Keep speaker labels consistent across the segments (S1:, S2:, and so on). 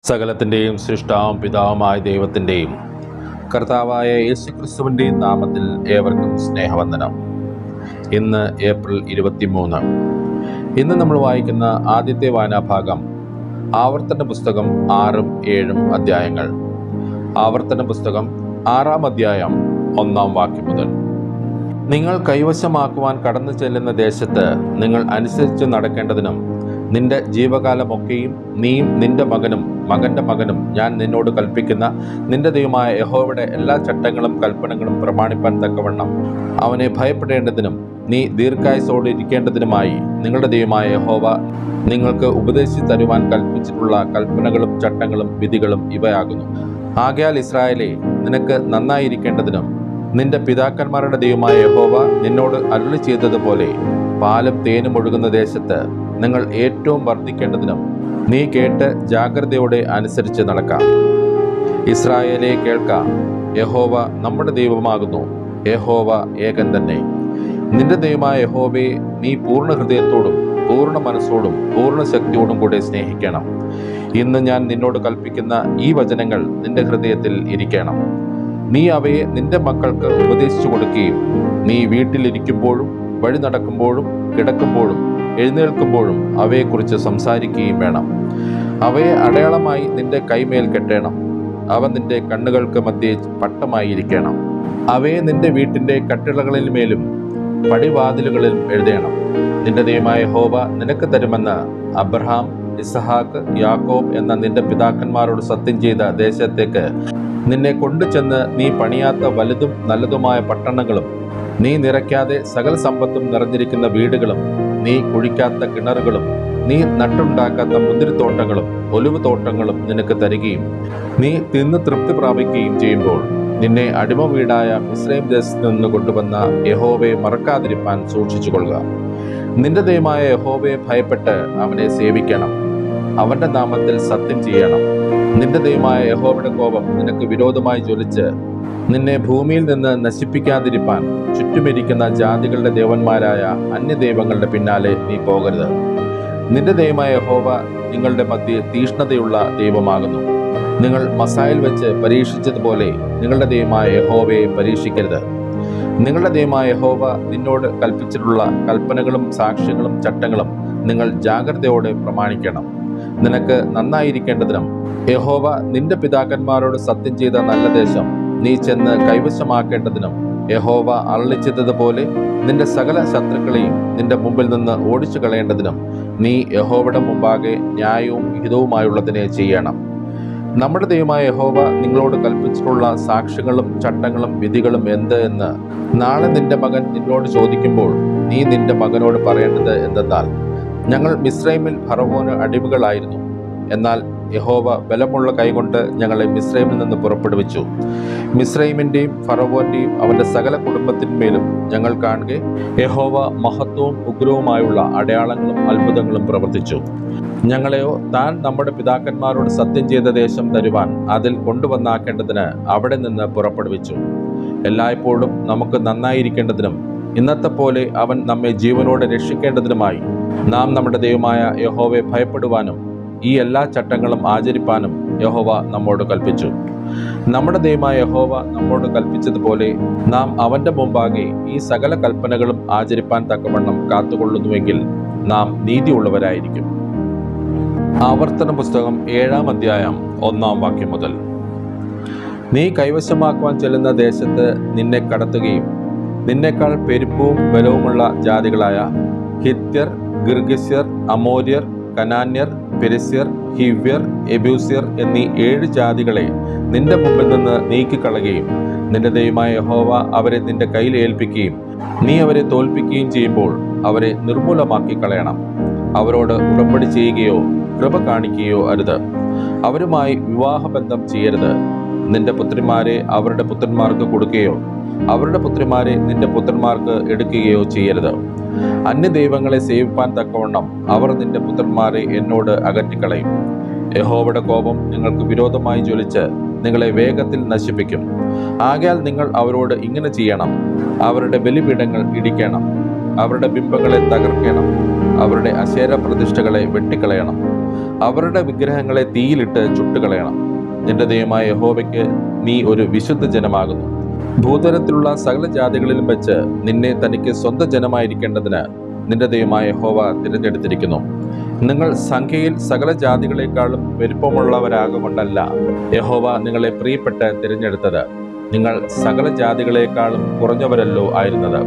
S1: സകലത്തിൻ്റെയും സൃഷ്ടാവും പിതാവുമായ ദൈവത്തിൻ്റെയും കർത്താവായ യേശുക്രിസ്തുവിൻ്റെയും നാമത്തിൽ ഏവർക്കും സ്നേഹവന്ദനം. ഇന്ന് ഏപ്രിൽ 23. ഇന്ന് നമ്മൾ വായിക്കുന്ന ആദ്യത്തെ വായനാഭാഗം ആവർത്തന പുസ്തകം 6ഉം 7ഉം അധ്യായങ്ങൾ. ആവർത്തന പുസ്തകം 6-ാം അധ്യായം 1-ാം വാക്യം മുതൽ. നിങ്ങൾ കൈവശമാക്കുവാൻ കടന്നു ചെല്ലുന്ന ദേശത്ത് നിങ്ങൾ അനുസരിച്ച് നടക്കേണ്ടതിനും നിന്റെ ജീവകാലമൊക്കെയും നീയും നിന്റെ മകനും മകന്റെ മകനും ഞാൻ നിന്നോട് കൽപ്പിക്കുന്ന നിന്റെ ദൈവമായ യഹോവയുടെ എല്ലാ ചട്ടങ്ങളും കൽപ്പനകളും പ്രമാണിപ്പാൻ തക്കവണ്ണം അവനെ ഭയപ്പെടേണ്ടതിനും നീ ദീർഘായുസ്സോടെ ഇരിക്കേണ്ടതിനുമായി നിങ്ങളുടെ ദൈവമായ യഹോവ നിങ്ങൾക്ക് ഉപദേശിച്ചു തരുവാൻ കൽപ്പിച്ചിട്ടുള്ള കൽപ്പനകളും ചട്ടങ്ങളും വിധികളും ഇവയാകുന്നു. ആകയാൽ ഇസ്രായേലേ, നിനക്ക് നന്നായിരിക്കേണ്ടതിനും നിന്റെ പിതാക്കന്മാരുടെ ദൈവമായ യഹോവ നിന്നോട് അരുളി ചെയ്തതുപോലെ പാലും തേനും ഒഴുകുന്ന ദേശത്ത് നിങ്ങൾ ഏറ്റവും വർദ്ധിക്കേണ്ടതിനും നീ കേട്ട് ജാഗ്രതയോടെ അനുസരിച്ച് നടക്കാം. ഇസ്രായേലേ, കേൾക്കാം, യഹോവ നമ്മുടെ ദൈവമാകുന്നു, യഹോവ ഏകൻ തന്നെ. നിന്റെ ദൈവമായ യഹോവയെ നീ പൂർണ്ണ ഹൃദയത്തോടും പൂർണ്ണ മനസ്സോടും പൂർണ്ണ ശക്തിയോടും കൂടെ സ്നേഹിക്കണം. ഇന്ന് ഞാൻ നിന്നോട് കൽപ്പിക്കുന്ന ഈ വചനങ്ങൾ നിന്റെ ഹൃദയത്തിൽ ഇരിക്കണം. നീ അവയെ നിന്റെ മക്കൾക്ക് ഉപദേശിച്ചു കൊടുക്കുകയും നീ വീട്ടിലിരിക്കുമ്പോഴും വഴി നടക്കുമ്പോഴും കിടക്കുമ്പോഴും എഴുന്നേൽക്കുമ്പോഴും അവയെക്കുറിച്ച് സംസാരിക്കുകയും വേണം. അവയെ അടയാളമായി നിന്റെ കൈമേൽ കെട്ടേണം. അവ നിന്റെ കണ്ണുകൾക്ക് മധ്യേ പട്ടമായിരിക്കണം. അവയെ നിന്റെ വീട്ടിൻ്റെ കട്ടിളകളിൽ മേലും പടിവാതിലുകളിലും എഴുതേണം. നിന്റെ ദൈവമായ യഹോവ നിനക്ക് തരുമെന്ന് അബ്രഹാം, ഇസഹാക്ക്, യാക്കോബ് എന്ന നിന്റെ പിതാക്കന്മാരോട് സത്യം ചെയ്ത ദേശത്തേക്ക് നിന്നെ കൊണ്ടുചെന്ന് നീ പണിയാത്ത വലുതും നല്ലതുമായ പട്ടണങ്ങളും നീ നിറയ്ക്കാതെ സകല സമ്പത്തും നിറഞ്ഞിരിക്കുന്ന വീടുകളും നീ കുഴിക്കാത്ത കിണറുകളും നീ നട്ടുണ്ടാക്കാത്ത മുന്തിരിത്തോട്ടങ്ങളും ഒലിവ് തോട്ടങ്ങളും നിനക്ക് തരികയും നീ തിന്ന് തൃപ്തി പ്രാപിക്കുകയും ചെയ്യുമ്പോൾ നിന്നെ അടിമ വീടായ മിസ്രയീം ദേശത്ത് നിന്ന് കൊണ്ടുവന്ന യഹോവയെ മറക്കാതിരിപ്പാൻ സൂക്ഷിച്ചുകൊള്ളുക. നിന്റെ ദൈവമായ യഹോവയെ ഭയപ്പെട്ട് അവനെ സേവിക്കണം. അവന്റെ നാമത്തിൽ സത്യം ചെയ്യണം. നിന്റെ ദൈവമായ യഹോവയുടെ കോപം നിനക്ക് വിരോധമായി ജ്വലിച്ച് നിന്നെ ഭൂമിയിൽ നിന്ന് നശിപ്പിക്കാതിരിപ്പാൻ ചുറ്റുമിരിക്കുന്ന ജാതികളുടെ ദേവന്മാരായ അന്യദൈവങ്ങളുടെ പിന്നാലെ നീ പോകരുത്. നിന്റെ ദൈവമായ യഹോവ നിങ്ങളുടെ മധ്യേ തീഷ്ണതയുള്ള ദൈവമാകുന്നു. നിങ്ങൾ മസായിൽ വെച്ച് പരീക്ഷിച്ചതുപോലെ നിങ്ങളുടെ ദൈവമായ യഹോവയെ പരീക്ഷിക്കരുത്. നിങ്ങളുടെ ദൈവമായ യഹോവ നിന്നോട് കൽപ്പിച്ചിട്ടുള്ള കൽപ്പനകളും സാക്ഷ്യങ്ങളും ചട്ടങ്ങളും നിങ്ങൾ ജാഗ്രതയോടെ പ്രമാണിക്കണം. നിനക്ക് നന്നായിരിക്കേണ്ടതിനും യഹോവ നിന്റെ പിതാക്കന്മാരോട് സത്യം ചെയ്ത നല്ല ദേശം നീ ചെന്ന് കൈവശമാക്കേണ്ടതിനും യഹോവ അരുളിച്ചതുപോലെ നിന്റെ സകല ശത്രുക്കളെയും നിന്റെ മുമ്പിൽ നിന്ന് ഓടിച്ചു കളയേണ്ടതിനും നീ യഹോവയുടെ മുമ്പാകെ ന്യായവും ഹിതവുമായുള്ളതിനെ ചെയ്യണം. നമ്മുടെ ദൈവമായ യഹോവ നിങ്ങളോട് കൽപ്പിച്ചിട്ടുള്ള സാക്ഷ്യങ്ങളും ചട്ടങ്ങളും വിധികളും എന്ത് എന്ന് നാളെ നിന്റെ മകൻ നിന്നോട് ചോദിക്കുമ്പോൾ നീ നിന്റെ മകനോട് പറയേണ്ടത് എന്തെന്നാൽ, ഞങ്ങൾ മിസ്രൈമിൽ ഫറവോന് അടിമകളായിരുന്നു. എന്നാൽ യഹോവ ബലമുള്ള കൈകൊണ്ട് ഞങ്ങളെ മിസ്രൈമിൽ നിന്ന് പുറപ്പെടുവിച്ചു. മിസ്രൈമിൻ്റെയും ഫറവോൻ്റെയും അവൻ്റെ സകല കുടുംബത്തിന്മേലും ഞങ്ങൾ കാണുക യഹോവ മഹത്വവും ഉഗ്രവുമായുള്ള അടയാളങ്ങളും അത്ഭുതങ്ങളും പ്രവർത്തിച്ചു. ഞങ്ങളെയോ താൻ നമ്മുടെ പിതാക്കന്മാരോട് സത്യം ചെയ്ത ദേശം തരുവാൻ അതിൽ കൊണ്ടുവന്നാക്കേണ്ടതിന് അവിടെ നിന്ന് പുറപ്പെടുവിച്ചു. എല്ലായ്പ്പോഴും നമുക്ക് നന്നായിരിക്കേണ്ടതിനും ഇന്നത്തെ പോലെ അവൻ നമ്മെ ജീവനോടെ രക്ഷിക്കേണ്ടതിനുമായി നാം നമ്മുടെ ദൈവമായ യഹോവയെ ഭയപ്പെടുവാനും ഈ എല്ലാ ചട്ടങ്ങളും ആചരിപ്പാനും യഹോവ നമ്മോട് കൽപ്പിച്ചു. നമ്മുടെ ദൈവമായ യഹോവ നമ്മോട് കൽപ്പിച്ചതുപോലെ നാം അവന്റെ മുമ്പാകെ ഈ സകല കൽപ്പനകളും ആചരിപ്പാൻ തക്കവണ്ണം കാത്തുകൊള്ളുന്നുവെങ്കിൽ നാം നീതിയുള്ളവരായിരിക്കും. ആവർത്തന പുസ്തകം 7-ാം അധ്യായം 1-ാം വാക്യം മുതൽ. നീ കൈവശമാക്കുവാൻ ചെല്ലുന്ന ദേശത്ത് നിന്നെ കടത്തുകയും നിന്നേക്കാൾ പെരുപ്പവും ബലവുമുള്ള ജാതികളായ ഹിത്യർ, ഗിർഗിസ്യർ, അമോര്യർ, കനാന്യർ, പെരിസ്യർ, ഹിവ്യർ, എബൂസ്യർ എന്നീ 7 ജാതികളെ നിന്റെ മുമ്പിൽ നിന്ന് നീക്കിക്കളയുകയും നിന്റെ ദൈവമായ യഹോവ അവരെ നിന്റെ കയ്യിൽ ഏൽപ്പിക്കുകയും നീ അവരെ തോൽപ്പിക്കുകയും ചെയ്യുമ്പോൾ അവരെ നിർമൂലമാക്കി കളയണം. അവരോട് ഉടമ്പടി ചെയ്യുകയോ കൃപ കാണിക്കുകയോ അരുത്. അവരുമായി വിവാഹബന്ധം ചെയ്യരുത്. നിന്റെ പുത്രിമാരെ അവരുടെ പുത്രന്മാർക്ക് കൊടുക്കുകയോ അവരുടെ പുത്രിമാരെ നിന്റെ പുത്രന്മാർക്ക് എടുക്കുകയോ ചെയ്യരുത്. അന്യദൈവങ്ങളെ സേവിപ്പാൻ തക്കവണ്ണം അവർ നിന്റെ പുത്രന്മാരെ എന്നോട് അകറ്റിക്കളയും. യഹോവയുടെ കോപം നിങ്ങൾക്ക് വിരോധമായി ജ്വലിച്ച് നിങ്ങളെ വേഗത്തിൽ നശിപ്പിക്കും. ആകയാൽ നിങ്ങൾ അവരോട് ഇങ്ങനെ ചെയ്യണം: അവരുടെ ബലിപീഠങ്ങൾ ഇടിക്കണം, അവരുടെ ബിംബങ്ങളെ തകർക്കണം, അവരുടെ അശേര പ്രതിഷ്ഠകളെ വെട്ടിക്കളയണം, അവരുടെ വിഗ്രഹങ്ങളെ തീയിലിട്ട് ചുട്ടുകളയണം. നിന്റെ ദൈവമായ യഹോവയ്ക്ക് നീ ഒരു വിശുദ്ധ ജനമാകുന്നു. ഭൂതലത്തിലുള്ള സകല ജാതികളിലും വെച്ച് നിന്നെ തനിക്ക് സ്വന്തം ജനമായിരിക്കേണ്ടതിന് നിന്റെ ദൈവമായ യഹോവ തിരഞ്ഞെടുത്തിരിക്കുന്നു. നിങ്ങൾ സംഖ്യയിൽ സകല ജാതികളെക്കാളും പെരുപ്പമുള്ളവരാകൊണ്ടല്ല യഹോവ നിങ്ങളെ പ്രിയപ്പെട്ട് തിരഞ്ഞെടുത്തത്. നിങ്ങൾ സകല ജാതികളെക്കാളും കുറഞ്ഞവരല്ലോ ആയിരുന്നത്.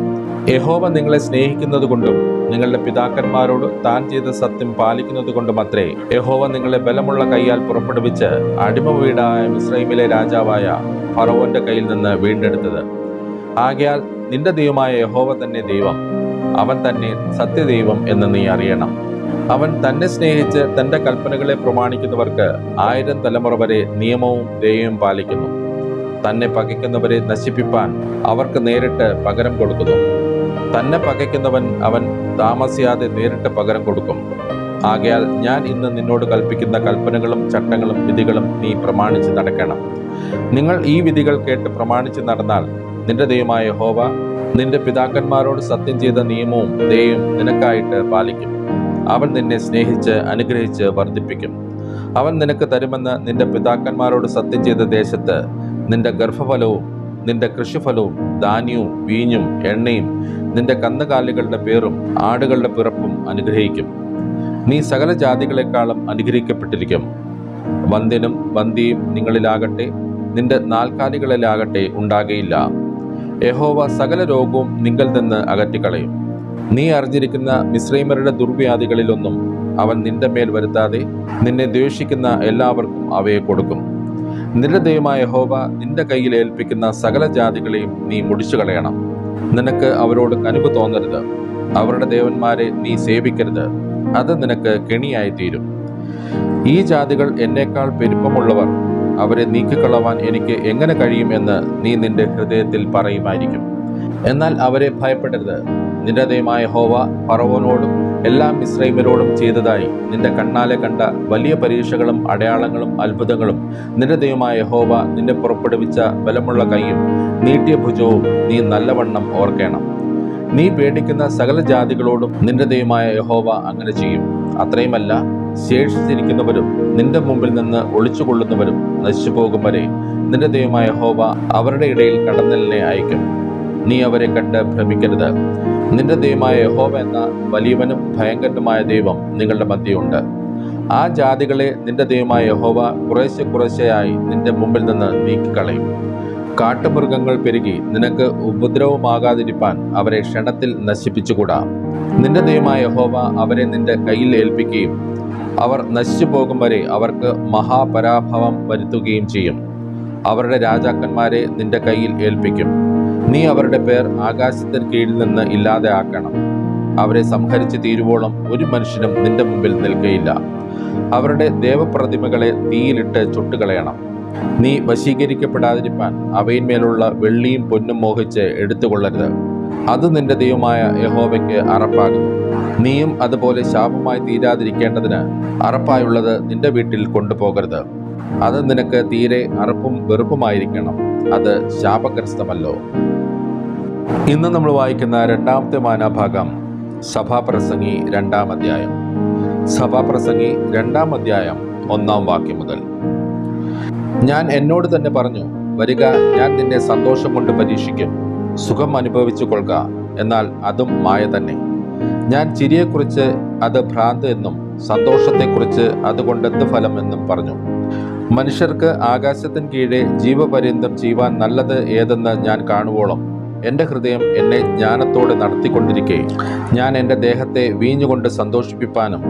S1: യഹോവ നിങ്ങളെ സ്നേഹിക്കുന്നത് കൊണ്ടും നിങ്ങളുടെ പിതാക്കന്മാരോട് താൻ ചെയ്ത സത്യം പാലിക്കുന്നത് കൊണ്ടും അത്രേ യഹോവ നിങ്ങളെ ബലമുള്ള കൈയാൽ പുറപ്പെടുവിച്ച് അടിമ വീടായ മിസ്രൈമിലെ രാജാവായ ഫറവോന്റെ കയ്യിൽ നിന്ന് വീണ്ടെടുത്തത്. ആകയാൽ നിന്റെ ദൈവമായ യഹോവ തന്നെ ദൈവം, അവൻ തന്നെ സത്യദൈവം എന്ന് നീ അറിയണം. അവൻ തന്നെ സ്നേഹിച്ച് തന്റെ കൽപ്പനകളെ പ്രമാണിക്കുന്നവർക്ക് 1000 തലമുറ വരെ നിയമവും ദയയും പാലിക്കുന്നു. തന്നെ പകയ്ക്കുന്നവരെ നശിപ്പിപ്പാൻ അവർക്ക് നേരിട്ട് പകരം കൊടുക്കുന്നു. തന്നെ പകയ്ക്കുന്നവൻ അവൻ താമസിയാതെ നേരിട്ട് പകരം കൊടുക്കും. ആകയാൽ ഞാൻ ഇന്ന് നിന്നോട് കൽപ്പിക്കുന്ന കൽപ്പനകളും ചട്ടങ്ങളും വിധികളും നീ പ്രമാണിച്ച് നടക്കണം. നിങ്ങൾ ഈ വിധികൾ കേട്ട് പ്രമാണിച്ച് നടന്നാൽ നിന്റെ ദൈവമായ യഹോവ നിന്റെ പിതാക്കന്മാരോട് സത്യം ചെയ്ത നിയമവും ദയയും നിനക്കായിട്ട് പാലിക്കും. അവൻ നിന്നെ സ്നേഹിച്ച് അനുഗ്രഹിച്ച് വർദ്ധിപ്പിക്കും. അവൻ നിനക്ക് തരുമെന്ന് നിന്റെ പിതാക്കന്മാരോട് സത്യം ചെയ്ത ദേശത്ത് നിന്റെ ഗർഭഫലവും നിന്റെ കൃഷിഫലവും ധാന്യവും വീഞ്ഞും എണ്ണയും നിന്റെ കന്നുകാലികളുടെ പേറും ആടുകളുടെ പിറപ്പും അനുഗ്രഹിക്കും. നീ സകല ജാതികളെക്കാളും അനുഗ്രഹിക്കപ്പെട്ടിരിക്കും. വന്ധ്യനും വന്ധ്യയും നിങ്ങളിലാകട്ടെ നിന്റെ നാൽക്കാലികളിലാകട്ടെ ഉണ്ടാകയില്ല. യഹോവ സകല രോഗവും നിങ്കിൽ നിന്ന് അകറ്റിക്കളയും. നീ അറിഞ്ഞിരിക്കുന്ന മിസ്രൈമരുടെ ദുർവ്യാധികളിലൊന്നും അവൻ നിന്റെ മേൽ വരുത്താതെ നിന്നെ ദ്വേഷിക്കുന്ന എല്ലാവർക്കും അവയെ കൊടുക്കും. നിന്റെ ദൈവമായ യഹോവ നിന്റെ കയ്യിൽ ഏൽപ്പിക്കുന്ന സകല ജാതികളെയും നീ മുടിച്ചു കളയണം. നിനക്ക് അവരോട് കനിവ് തോന്നരുത്. അവരുടെ ദേവന്മാരെ നീ സേവിക്കരുത്. അത് നിനക്ക് കെണിയായി തീരും. ഈ ജാതികൾ എന്നേക്കാൾ പെരുപ്പമുള്ളവർ, അവരെ നീക്കിക്കളവാൻ എനിക്ക് എങ്ങനെ കഴിയും എന്ന് നീ നിന്റെ ഹൃദയത്തിൽ പറയുമായിരിക്കും. എന്നാൽ അവരെ ഭയപ്പെടരുത്. നിന്റെ ദൈവമായ യഹോവ ഫറവോനോടും എല്ലാ മിസ്രൈമ്യരോടും ചെയ്തതായി നിന്റെ കണ്ണാലെ കണ്ട വലിയ പരീക്ഷകളും അടയാളങ്ങളും അത്ഭുതങ്ങളും നിന്റെ ദൈവമായ യഹോവ നിന്നെ പുറപ്പെടുവിച്ച ബലമുള്ള കൈയും നീട്ടിയ ഭുജവും നീ നല്ലവണ്ണം ഓർക്കണം. നീ പേടിക്കുന്ന സകല ജാതികളോടും നിന്റെ ദൈവമായ യഹോവ അങ്ങനെ ചെയ്യും. അത്രയുമല്ല, ശേഷിച്ചിരിക്കുന്നവരും നിന്റെ മുമ്പിൽ നിന്ന് ഒളിച്ചുകൊള്ളുന്നവരും നശിച്ചു പോകും വരെ നിന്റെ ദൈവമായ യഹോവ അവരുടെ ഇടയിൽ കടന്നലിനെ അയക്കും. നീ അവരെ കണ്ട് ഭ്രമിക്കരുത്. നിന്റെ ദൈവമായ യഹോവ എന്ന വലിയവനും ഭയങ്കരനുമായ ദൈവം നിങ്ങളുടെ മധ്യയുണ്ട്. ആ ജാതികളെ നിന്റെ ദൈവമായ യഹോവ കുറേശ്ശെയായി നിന്റെ മുമ്പിൽ നിന്ന് നീക്കിക്കളയും. കാട്ടുമൃഗങ്ങൾ പെരുകി നിനക്ക് ഉപദ്രവമാകാതിരിപ്പാൻ അവരെ ക്ഷണത്തിൽ നശിപ്പിച്ചുകൂടാ. നിന്റെ ദൈവമായ യഹോവ അവരെ നിന്റെ കയ്യിൽ ഏൽപ്പിക്കുകയും അവർ നശിച്ചു പോകും വരെ അവർക്ക് മഹാപരാഭവം വരുത്തുകയും ചെയ്യും. അവരുടെ രാജാക്കന്മാരെ നിന്റെ കയ്യിൽ ഏൽപ്പിക്കും. നീ അവരുടെ പേർ ആകാശത്തിന് കീഴിൽ നിന്ന് ഇല്ലാതെ ആക്കണം. അവരെ സംഹരിച്ച് തീരുവോളം ഒരു മനുഷ്യനും നിന്റെ മുമ്പിൽ നിൽക്കയില്ല. അവരുടെ ദേവപ്രതിമകളെ തീയിലിട്ട് ചുട്ടുകളയണം. നീ വശീകരിക്കപ്പെടാതിരിപ്പാൻ അവയിന്മേലുള്ള വെള്ളിയും പൊന്നും മോഹിച്ച് എടുത്തുകൊള്ളരുത്. അത് നിന്റെ ദൈവമായ യഹോവയ്ക്ക് അറപ്പാകുന്നു. നീയും അതുപോലെ ശാപമായി തീരാതിരിക്കേണ്ടതിന് അറപ്പായുള്ളത് നിന്റെ വീട്ടിൽ കൊണ്ടുപോകരുത്. അത് നിനക്ക് തീരെ അറപ്പും വെറുപ്പുമായിരിക്കണം. അത് ശാപഗ്രസ്തമല്ലോ. ഇന്ന് നമ്മൾ വായിക്കുന്ന രണ്ടാമത്തെ വായനാഭാഗം സഭാപ്രസംഗി 2-ാം അധ്യായം. സഭാപ്രസംഗി 2-ാം അധ്യായം 1-ാം വാക്യം മുതൽ. ഞാൻ എന്നോട് തന്നെ പറഞ്ഞു, വരിക, ഞാൻ നിന്നെ സന്തോഷം കൊണ്ട് പരീക്ഷിക്കും. സുഖം അനുഭവിച്ചു കൊള്ളുക, എന്നാൽ അതും മായ തന്നെ. ഞാൻ ചിരിയെക്കുറിച്ച് അത് ഭ്രാന്ത് എന്നും സന്തോഷത്തെക്കുറിച്ച് അതുകൊണ്ടെന്ത് ഫലം എന്നും പറഞ്ഞു. മനുഷ്യർക്ക് ആകാശത്തിന് കീഴെ ജീവപര്യന്തം ചെയ്യുവാൻ നല്ലത് ഏതെന്ന് ഞാൻ കാണുവോളം എൻ്റെ ഹൃദയം എന്നെ ജ്ഞാനത്തോടെ നടത്തിക്കൊണ്ടിരിക്കെ ഞാൻ എൻ്റെ ദേഹത്തെ വീഞ്ഞുകൊണ്ട് സന്തോഷിപ്പിപ്പാനും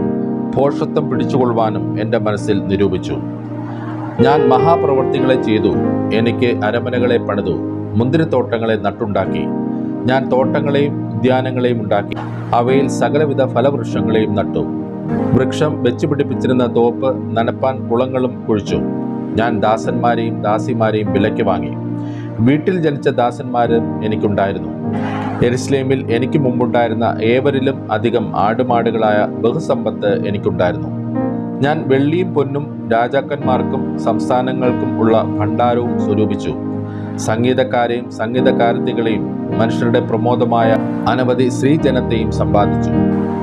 S1: ഭോഷത്വം പിടിച്ചുകൊള്ളുവാനും എൻ്റെ മനസ്സിൽ നിരൂപിച്ചു. ഞാൻ മഹാപ്രവൃത്തികളെ ചെയ്തു. എനിക്ക് അരമനകളെ പണിതു, മുന്തിരിത്തോട്ടങ്ങളെ നട്ടുണ്ടാക്കി. ഞാൻ തോട്ടങ്ങളെയും ഉദ്യാനങ്ങളെയും ഉണ്ടാക്കി. അവയിൽ സകലവിധ ഫലവൃക്ഷങ്ങളെയും നട്ടു. വൃക്ഷം വെച്ചുപിടിപ്പിച്ചിരുന്ന തോപ്പ് നനപ്പാൻ കുളങ്ങളും കുഴിച്ചു. ഞാൻ ദാസന്മാരെയും ദാസിമാരെയും വിലയ്ക്ക് വാങ്ങി. വീട്ടിൽ ജനിച്ച ദാസന്മാരും എനിക്കുണ്ടായിരുന്നു. യെരുശലേമിൽ എനിക്ക് മുമ്പുണ്ടായിരുന്ന ഏവരിലും അധികം ആടുമാടുകളായ ബഹുസമ്പത്ത് എനിക്കുണ്ടായിരുന്നു. ഞാൻ വെള്ളിയും പൊന്നും രാജാക്കന്മാർക്കും സംസ്ഥാനങ്ങൾക്കും ഉള്ള ഭണ്ഡാരവും സ്വരൂപിച്ചു. സംഗീതക്കാരെയും സംഗീതക്കാരത്തികളെയും മനുഷ്യരുടെ പ്രമോദമായ അനവധി സ്ത്രീജനത്തെയും സമ്പാദിച്ചു.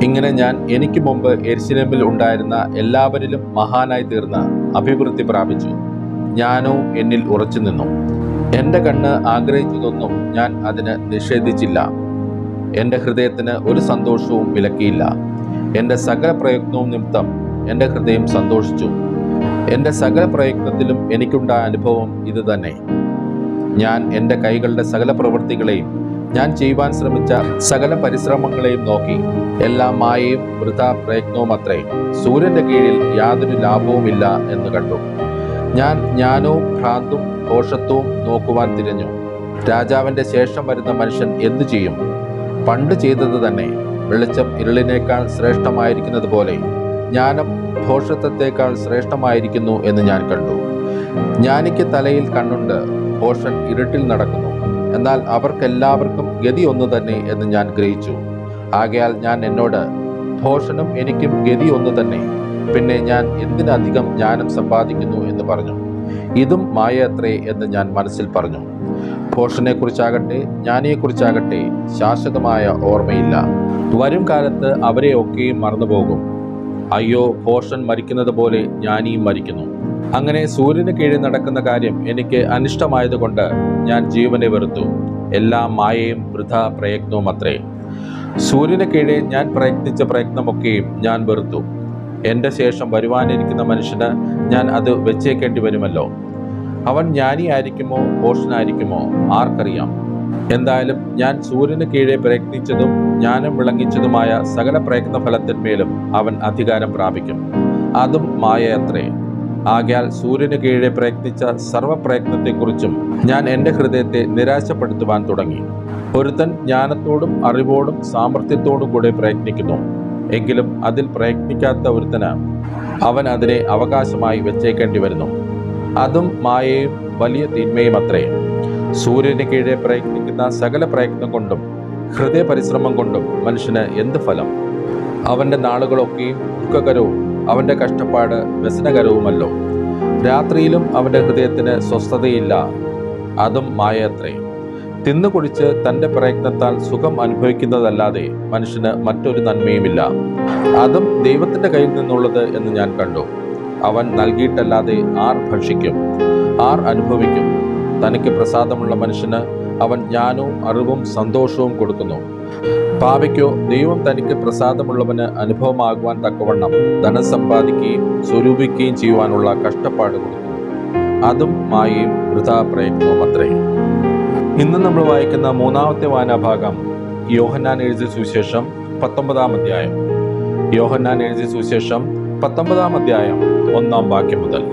S1: ഇങ്ങനെ ഞാൻ എനിക്ക് മുമ്പ് യെരുശലേമിൽ ഉണ്ടായിരുന്ന എല്ലാവരിലും മഹാനായി തീർന്ന് അഭിവൃദ്ധി പ്രാപിച്ചു. ജ്ഞാനവും എന്നിൽ ഉറച്ചു നിന്നു. എൻ്റെ കണ്ണ് ആഗ്രഹിച്ചതൊന്നും ഞാൻ അതിന് നിഷേധിച്ചില്ല. എൻ്റെ ഹൃദയത്തിന് ഒരു സന്തോഷവും വിലക്കിയില്ല. എൻ്റെ സകല പ്രയത്നവും നിമിത്തം എൻ്റെ ഹൃദയം സന്തോഷിച്ചു. എൻ്റെ സകല പ്രയത്നത്തിലും എനിക്കുണ്ടായ അനുഭവം ഇത് തന്നെ. ഞാൻ എൻ്റെ കൈകളുടെ സകല പ്രവൃത്തികളെയും ഞാൻ ചെയ്യുവാൻ ശ്രമിച്ച സകല പരിശ്രമങ്ങളെയും നോക്കി. എല്ലാം മായയും വൃഥാ പ്രയത്നവും അത്രേ. സൂര്യൻ്റെ കീഴിൽ യാതൊരു ലാഭവുമില്ല എന്ന് കണ്ടു. ഞാൻ ജ്ഞാനവും ഭ്രാന്തും ദോഷത്വവും നോക്കുവാൻ തിരഞ്ഞു. രാജാവിൻ്റെ ശേഷം വരുന്ന മനുഷ്യൻ എന്തു ചെയ്യും? പണ്ട് ചെയ്തത് തന്നെ. വെളിച്ചം ഇരുളിനേക്കാൾ ശ്രേഷ്ഠമായിരിക്കുന്നത് പോലെ ജ്ഞാനം ഭോഷത്വത്തേക്കാൾ ശ്രേഷ്ഠമായിരിക്കുന്നു എന്ന് ഞാൻ കണ്ടു. ജ്ഞാനിക്ക് തലയിൽ കണ്ണുണ്ട്, ഭോഷൻ ഇരുട്ടിൽ നടക്കുന്നു. എന്നാൽ അവർക്കെല്ലാവർക്കും ഗതി ഒന്നു തന്നെ എന്ന് ഞാൻ ഗ്രഹിച്ചു. ആകയാൽ ഞാൻ എന്നോട്, ഭോഷനും എനിക്കും ഗതി ഒന്നു തന്നെ, പിന്നെ ഞാൻ എന്തിനധികം ജ്ഞാനം സമ്പാദിക്കുന്നു എന്ന് പറഞ്ഞു. ഇതും മായയത്രേ എന്ന് ഞാൻ മനസ്സിൽ പറഞ്ഞു. ഭോഷനെക്കുറിച്ചാകട്ടെ ജ്ഞാനിയെക്കുറിച്ചാകട്ടെ ശാശ്വതമായ ഓർമ്മയില്ല. വരും കാലത്ത് അവരെ ഒക്കെയും മറന്നുപോകും. അയ്യോ, ഭോഷൻ മരിക്കുന്നത് പോലെ ജ്ഞാനിയും മരിക്കുന്നു. അങ്ങനെ സൂര്യന് കീഴിൽ നടക്കുന്ന കാര്യം എനിക്ക് അനിഷ്ടമായതുകൊണ്ട് ഞാൻ ജീവനെ വെറുത്തു. എല്ലാം മായയും വൃഥാ പ്രയത്നവും അത്രേ. സൂര്യന് കീഴിൽ ഞാൻ പ്രയത്നിച്ച പ്രയത്നമൊക്കെയും ഞാൻ വെറുത്തു. എൻ്റെ ശേഷം വരുവാനിരിക്കുന്ന മനുഷ്യന് ഞാൻ അത് വെച്ചേക്കേണ്ടി വരുമല്ലോ. അവൻ ജ്ഞാനിയായിരിക്കുമോ ഭോഷനായിരിക്കുമോ ആർക്കറിയാം. എന്തായാലും ഞാൻ സൂര്യന് കീഴെ പ്രയത്നിച്ചതും ജ്ഞാനം വിളങ്ങിച്ചതുമായ സകല പ്രയത്ന ഫലത്തിന്മേലും അവൻ അധികാരം പ്രാപിക്കും. അതും മായയത്രേ. ആകയാൽ സൂര്യന് കീഴെ പ്രയത്നിച്ച സർവപ്രയത്നത്തെക്കുറിച്ചും ഞാൻ എൻ്റെ ഹൃദയത്തെ നിരാശപ്പെടുത്തുവാൻ തുടങ്ങി. ഒരുത്തൻ ജ്ഞാനത്തോടും അറിവോടും സാമർഥ്യത്തോടും കൂടെ പ്രയത്നിക്കുന്നു. എങ്കിലും അതിൽ പ്രയത്നിക്കാത്ത ഒരുത്തന് അവൻ അതിനെ അവകാശമായി വെച്ചേക്കേണ്ടി വരുന്നു. അതും മായയും വലിയ തിന്മയും അത്രേ. സൂര്യന് കീഴെ പ്രയത്നിക്കുന്ന സകല പ്രയത്നം കൊണ്ടും ഹൃദയ പരിശ്രമം കൊണ്ടും മനുഷ്യന് എന്ത് ഫലം? അവൻ്റെ നാളുകളൊക്കെയും ദുഃഖകരവും അവൻ്റെ കഷ്ടപ്പാട് വ്യസനകരവുമല്ലോ. രാത്രിയിലും അവൻ്റെ ഹൃദയത്തിന് സ്വസ്ഥതയില്ല. അതും മായയത്രേ. തിന്നുകുടിച്ച് തൻ്റെ പ്രയത്നത്താൽ സുഖം അനുഭവിക്കുന്നതല്ലാതെ മനുഷ്യന് മറ്റൊരു നന്മയുമില്ല. അതും ദൈവത്തിൻ്റെ കയ്യിൽ നിന്നുള്ളത് എന്ന് ഞാൻ കണ്ടു. അവൻ നൽകിയിട്ടല്ലാതെ ആർ ഭക്ഷിക്കും? ആർ അനുഭവിക്കും? തനിക്ക് പ്രസാദമുള്ള മനുഷ്യന് അവൻ ജ്ഞാനവും അറിവും സന്തോഷവും കൊടുക്കുന്നു. പാപിക്കോ ദൈവം തനിക്ക് പ്രസാദമുള്ളവന് അനുഭവമാകുവാൻ തക്കവണ്ണം ധനം സമ്പാദിക്കുകയും സ്വരൂപിക്കുകയും ചെയ്യുവാനുള്ള കഷ്ടപ്പാട് കൊടുക്കുന്നു. അതും മായയും വൃഥാ പ്രയത്നവും അത്രേ. ഇന്ന് നമ്മൾ വായിക്കുന്ന മൂന്നാമത്തെ വായനാഭാഗം യോഹന്നാൻ എഴുതിയ സുവിശേഷം 19-ാം അധ്യായം. യോഹന്നാൻ എഴുതിയ സുവിശേഷം 19-ാം അധ്യായം 1-ാം വാക്യം മുതൽ.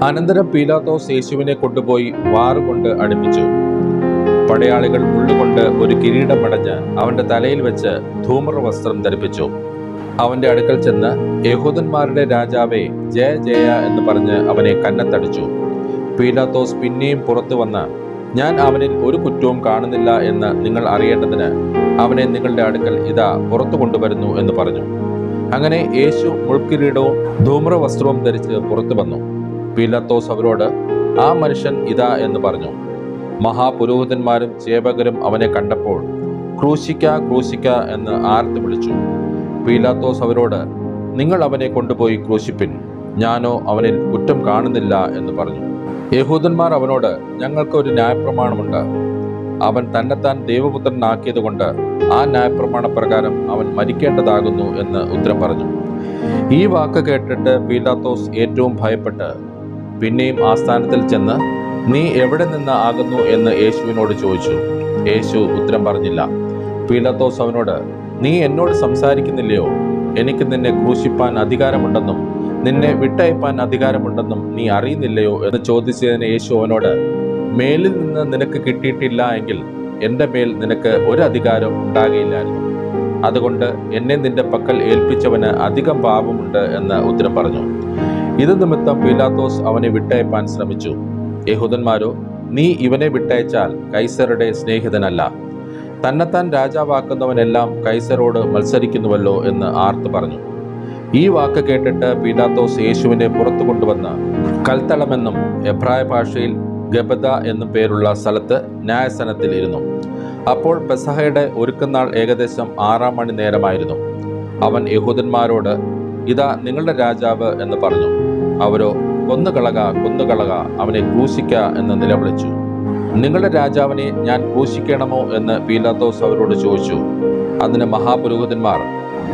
S1: അനന്തരം പീലാത്തോസ് യേശുവിനെ കൊണ്ടുപോയി വാറുകൊണ്ട് അടുപ്പിച്ചു. പടയാളികൾ മുള്ളുകൊണ്ട് ഒരു കിരീടം മടഞ്ഞ് അവൻ്റെ തലയിൽ വെച്ച് ധൂമ്ര വസ്ത്രം ധരിപ്പിച്ചു. അവൻ്റെ അടുക്കൽ ചെന്ന്, യഹൂദന്മാരുടെ രാജാവേ, ജയ ജയ എന്ന് പറഞ്ഞ് അവനെ കന്നത്തടിച്ചു. പീലാത്തോസ് പിന്നെയും പുറത്തു വന്ന്, ഞാൻ അവനിൽ ഒരു കുറ്റവും കാണുന്നില്ല എന്ന് നിങ്ങൾ അറിയേണ്ടതിന് അവനെ നിങ്ങളുടെ അടുക്കൽ ഇതാ പുറത്തു കൊണ്ടുവരുന്നു എന്ന് പറഞ്ഞു. അങ്ങനെ യേശു മുൾക്കിരീടവും ധൂമ്ര വസ്ത്രവും ധരിച്ച് പുറത്തു വന്നു. പീലാത്തോസ് അവരോട്, ആ മനുഷ്യൻ ഇതാ എന്ന് പറഞ്ഞു. മഹാപുരോഹിതന്മാരും സേവകരും അവനെ കണ്ടപ്പോൾ, ക്രൂശിക്ക ക്രൂശിക്ക എന്ന് ആർത്ത് വിളിച്ചു. പീലാത്തോസ് അവരോട്, നിങ്ങൾ അവനെ കൊണ്ടുപോയി ക്രൂശിപ്പിൻ, ഞാനോ അവനിൽ കുറ്റം കാണുന്നില്ല എന്ന് പറഞ്ഞു. യഹൂദന്മാർ അവനോട്, ഞങ്ങൾക്ക് ഒരു ന്യായപ്രമാണമുണ്ട്. അവൻ തന്നെത്താൻ ദൈവപുത്രനാക്കിയതുകൊണ്ട് ആ ന്യായപ്രമാണ പ്രകാരം അവൻ മരിക്കേണ്ടതാകുന്നു എന്ന് ഉത്തരം പറഞ്ഞു. ഈ വാക്ക് കേട്ടിട്ട് പീലാത്തോസ് ഏറ്റവും ഭയപ്പെട്ട് പിന്നെയും ആസ്ഥാനത്തിൽ ചെന്ന്, നീ എവിടെ നിന്ന് ആകുന്നു എന്ന് യേശുവിനോട് ചോദിച്ചു. യേശു ഉത്തരം പറഞ്ഞില്ല. പീലാത്തോസ് അവനോട്, നീ എന്നോട് സംസാരിക്കുന്നില്ലയോ? എനിക്ക് നിന്നെ ക്രൂശിപ്പാൻ അധികാരമുണ്ടെന്നും നിന്നെ വിട്ടയപ്പാൻ അധികാരമുണ്ടെന്നും നീ അറിയുന്നില്ലയോ എന്ന് ചോദിച്ചതിന് യേശു അവനോട്, മേലിൽ നിന്ന് നിനക്ക് കിട്ടിയിട്ടില്ല എങ്കിൽ എൻ്റെ മേൽ നിനക്ക് ഒരു അധികാരം ഉണ്ടാകുകയില്ലായിരുന്നു. അതുകൊണ്ട് എന്നെ നിന്റെ പക്കൽ ഏൽപ്പിച്ചവന് അധികം പാപമുണ്ട് എന്ന് ഉത്തരം പറഞ്ഞു. ഇത് നിമിത്തം പീലാത്തോസ് അവനെ വിട്ടയപ്പാൻ ശ്രമിച്ചു. യഹൂദന്മാരോ, നീ ഇവനെ വിട്ടയച്ചാൽ കൈസറുടെ സ്നേഹിതനല്ല, തന്നെത്താൻ രാജാവാക്കുന്നവനെല്ലാം കൈസരോട് മത്സരിക്കുന്നുവല്ലോ എന്ന് ആർത്ത് പറഞ്ഞു. ഈ വാക്ക് കേട്ടിട്ട് പീലാത്തോസ് യേശുവിനെ പുറത്തു കൊണ്ടുവന്ന് കൽത്തളമെന്നും എബ്രായ ഭാഷയിൽ ഗബദ എന്നു പേരുള്ള സ്ഥലത്ത് ന്യായസനത്തിൽ ഇരുന്നു. അപ്പോൾ പെസഹയുടെ ഒരുക്കനാൾ ഏകദേശം 6 മണി നേരമായിരുന്നു. അവൻ യഹൂദന്മാരോട്, ഇതാ നിങ്ങളുടെ രാജാവ് എന്ന് പറഞ്ഞു. അവരോ, കൊന്നുകളക, കൊന്നുകളക, അവനെ ക്രൂശിക്ക എന്ന് നിലവിളിച്ചു. നിങ്ങളുടെ രാജാവിനെ ഞാൻ ക്രൂശിക്കണമോ എന്ന് പീലാത്തോസ് അവരോട് ചോദിച്ചു. അതിന് മഹാപുരോഹിതന്മാർ,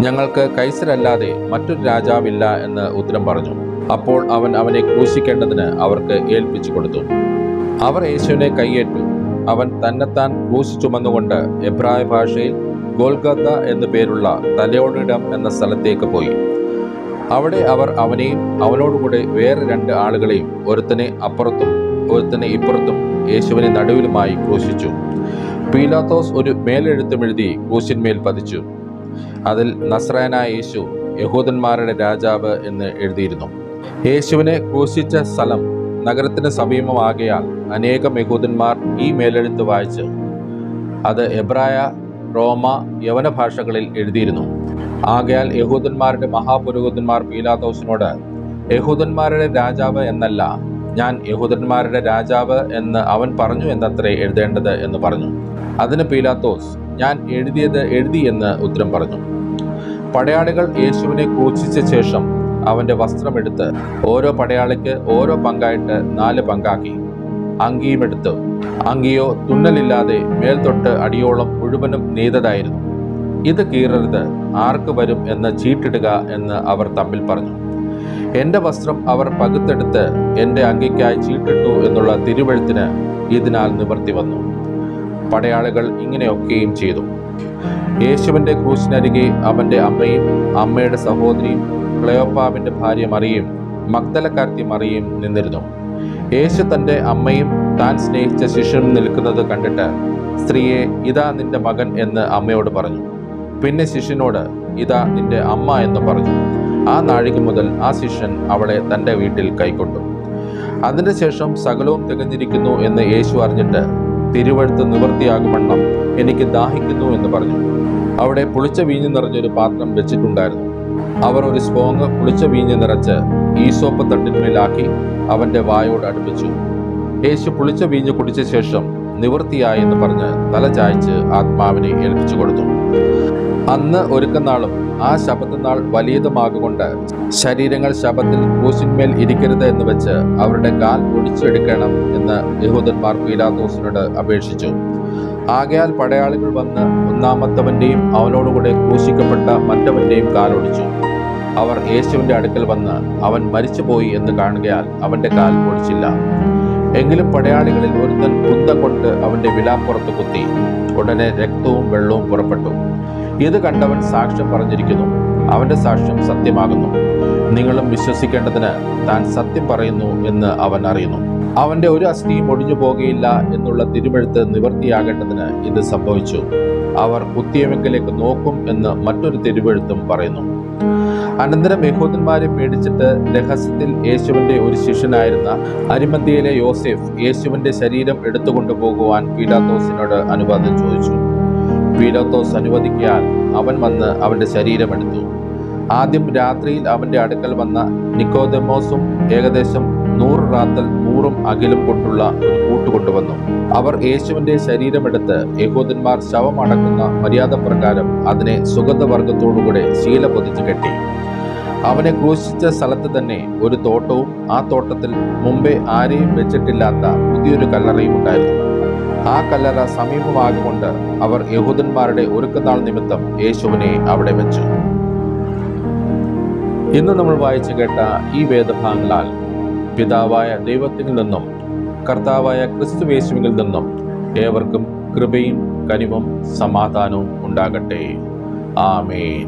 S1: ഞങ്ങൾക്ക് കൈസരല്ലാതെ മറ്റൊരു രാജാവില്ല എന്ന് ഉത്തരം പറഞ്ഞു. അപ്പോൾ അവൻ അവനെ ക്രൂശിക്കേണ്ടതിന് അവർക്ക് ഏൽപ്പിച്ചു കൊടുത്തു. അവർ യേശുവിനെ കൈയേറ്റു. അവൻ തന്നെത്താൻ ക്രൂശ് ചുമന്നുകൊണ്ട് എബ്രായ ഭാഷയിൽ ഗോൽഗോഥ എന്നു പേരുള്ള തലയോടിടം എന്ന സ്ഥലത്തേക്ക് പോയി. അവിടെ അവർ അവനെയും അവനോടുകൂടെ വേറെ 2 ആളുകളെയും, ഒരുത്തനെ അപ്പുറത്തും ഒരുത്തനെ ഇപ്പുറത്തും, യേശുവിനെ നടുവിലുമായി ക്രൂശിച്ചു. പീലാത്തോസ് ഒരു മേലെഴുത്തുമെഴുതി ക്രൂശിന്മേൽ പതിച്ചു. അതിൽ നസ്രായനായ യേശു, യഹൂദന്മാരുടെ രാജാവ് എന്ന് എഴുതിയിരുന്നു. യേശുവിനെ ക്രൂശിച്ച സ്ഥലം നഗരത്തിന് സമീപമാകയാൽ അനേകം യഹൂദന്മാർ ഈ മേലെഴുത്ത് വായിച്ച് അത് എബ്രായ, റോമ, യവന ഭാഷകളിൽ എഴുതിയിരുന്നു. ആകയാൽ യഹൂദന്മാരുടെ മഹാപുരോഹിതന്മാർ പീലാത്തോസിനോട്, യഹൂദന്മാരുടെ രാജാവ് എന്നല്ല, ഞാൻ യഹൂദന്മാരുടെ രാജാവ് എന്ന് അവൻ പറഞ്ഞു എന്നത്രേ എഴുതേണ്ടത് എന്ന് പറഞ്ഞു. അതിന് പീലാത്തോസ്, ഞാൻ എഴുതിയത് എഴുതി എന്ന് ഉത്തരം പറഞ്ഞു. പടയാളികൾ യേശുവിനെ ക്രൂശിച്ച ശേഷം അവന്റെ വസ്ത്രമെടുത്ത് ഓരോ പടയാളിക്ക് ഓരോ പങ്കായിട്ട് 4 പങ്കാക്കി. അങ്കിയും എടുത്തു. അങ്കിയോ തുന്നലില്ലാതെ മേൽത്തൊട്ട് അടിയോളം മുഴുവനും നെയ്തതായിരുന്നു. ഇത് കീറരുത്, ആർക്ക് വരും എന്ന് ചീട്ടിടുക എന്ന് അവർ തമ്മിൽ പറഞ്ഞു. എൻ്റെ വസ്ത്രം അവർ പകുത്തെടുത്ത് എൻ്റെ അങ്കിക്കായി ചീട്ടിട്ടു എന്നുള്ള തിരുവെഴുത്തിന് ഇതിനാൽ നിവർത്തി വന്നു. പടയാളികൾ ഇങ്ങനെയൊക്കെയും ചെയ്തു. യേശുവിൻ്റെ ക്രൂശിനരികെ അവൻ്റെ അമ്മയും അമ്മയുടെ സഹോദരിയും ക്ലെയോപ്പാവിൻ്റെ ഭാര്യ മറിയയും മഗ്ദലക്കാരത്തി മറിയയും നിന്നിരുന്നു. യേശു തൻ്റെ അമ്മയും താൻ സ്നേഹിച്ച ശിഷ്യനും നിൽക്കുന്നത് കണ്ടിട്ട്, സ്ത്രീയെ, ഇതാ നിന്റെ മകൻ എന്ന് അമ്മയോട് പറഞ്ഞു. പിന്നെ ശിഷ്യനോട്, ഇതാ നിന്റെ അമ്മ എന്ന് പറഞ്ഞു. ആ നാഴിക മുതൽ ആ ശിഷ്യൻ അവളെ തൻ്റെ വീട്ടിൽ കൈക്കൊണ്ടു. അതിൻ്റെ ശേഷം സകലവും തികഞ്ഞിരിക്കുന്നു എന്ന് യേശു അറിഞ്ഞിട്ട്, തിരുവെഴുത്ത് നിവൃത്തിയാകുവണ്ണം എനിക്ക് ദാഹിക്കുന്നു എന്ന് പറഞ്ഞു. അവിടെ പുളിച്ച വീഞ്ഞ് നിറഞ്ഞൊരു പാത്രം വെച്ചിട്ടുണ്ടായിരുന്നു. അവർ ഒരു സ്പോങ് പുളിച്ച വീഞ്ഞ് നിറച്ച് ഈസോപ്പ് തട്ടിന്മേലാക്കി അവൻ്റെ വായോട് അടുപ്പിച്ചു. യേശു പുളിച്ച വീഞ്ഞ് കുടിച്ച ശേഷം നിവൃത്തിയായി എന്ന് പറഞ്ഞ് തല ചായ്ച്ച് ആത്മാവിനെ ഏൽപ്പിച്ചു കൊടുത്തു. അന്ന് ഒരുക്കനാളും ആ ശബത്തുനാൾ വലിയതുമാകൊണ്ട് ശരീരങ്ങൾ ശബത്തിൽ ക്രൂശിന്മേൽ ഇരിക്കരുത് എന്ന് വെച്ച് അവരുടെ കാൽ ഒടിച്ചെടുക്കണം എന്ന് യഹൂദന്മാർ പീലാത്തോസിനോട് അപേക്ഷിച്ചു. ആകയാൽ പടയാളികൾ വന്ന് ഒന്നാമത്തവൻ്റെയും അവനോടുകൂടെ ക്രൂശിക്കപ്പെട്ട മറ്റവൻ്റെയും കാലൊടിച്ചു. അവർ യേശുവിൻ്റെ അടുക്കൽ വന്ന് അവൻ മരിച്ചുപോയി എന്ന് കാണുകയാൽ അവൻ്റെ കാൽ ഒടിച്ചില്ല. എങ്കിലും പടയാളികളിൽ ഒരുത്തൻ കുന്തം കൊണ്ട് അവൻ്റെ വിലാപ്പുറത്ത് കുത്തി. ഉടനെ രക്തവും വെള്ളവും പുറപ്പെട്ടു. ഇത് കണ്ടവൻ സാക്ഷ്യം പറഞ്ഞിരിക്കുന്നു. അവൻ്റെ സാക്ഷ്യം സത്യമാകുന്നു. നിങ്ങളും വിശ്വസിക്കേണ്ടതിന് താൻ സത്യം പറയുന്നു എന്ന് അവൻ അറിയുന്നു. അവൻ്റെ ഒരു അസ്ഥിയും ഒടിഞ്ഞു പോകുകയില്ല എന്നുള്ള തിരുവെഴുത്ത് നിവൃത്തിയാകേണ്ടതിന് ഇത് സംഭവിച്ചു. അവർ കുത്തിയവെങ്കിലേക്ക് നോക്കും എന്ന് മറ്റൊരു തിരുവെഴുത്തും പറയുന്നു. അനന്തരം യഹൂദന്മാരെ പേടിച്ചിട്ട് രഹസ്യത്തിൽ യേശുവിൻ്റെ ഒരു ശിഷ്യനായിരുന്ന അരിമത്തിയിലെ യോസേഫ് യേശുവിൻ്റെ ശരീരം എടുത്തുകൊണ്ടു പോകുവാൻ പീലാത്തോസിനോട് അനുവാദം ചോദിച്ചു. പീലാത്തോസ് അനുവദിക്കാൻ അവൻ വന്ന് അവൻ്റെ ശരീരമെടുത്തു. ആദ്യം രാത്രിയിൽ അവൻ്റെ അടുക്കൽ വന്ന നിക്കോദെമോസും ഏകദേശം 100 റാത്തൽ 100 അകിലും കൊണ്ടുള്ള ഒരു കൂട്ടുകൊണ്ടുവന്നു. അവർ യേശുവിൻ്റെ ശരീരമെടുത്ത് യഹൂദന്മാർ ശവമടക്കുന്ന മര്യാദ പ്രകാരം അതിനെ സുഗന്ധവർഗത്തോടുകൂടെ ശീല പൊതിച്ച് കെട്ടി. അവനെ ക്രൂശിച്ച സ്ഥലത്ത് തന്നെ ഒരു തോട്ടവും ആ തോട്ടത്തിൽ മുമ്പേ ആരെയും വെച്ചിട്ടില്ലാത്ത പുതിയൊരു കല്ലറയും ഉണ്ടായിരുന്നു. ആ കല്ലറ സമീപമാകൊണ്ട് അവർ യഹൂദന്മാരുടെ ഒരുക്കനാൾ നിമിത്തം യേശുവിനെ അവിടെ വെച്ചു. ഇന്ന് നമ്മൾ വായിച്ചു കേട്ട ഈ വേദഭാഗങ്ങളാൽ പിതാവായ ദൈവത്തിൽ നിന്നും കർത്താവായ ക്രിസ്തുയേശുവിൽ നിന്നും ഏവർക്കും കൃപയും കനിവും സമാധാനവും ഉണ്ടാകട്ടെ. ആമേൻ.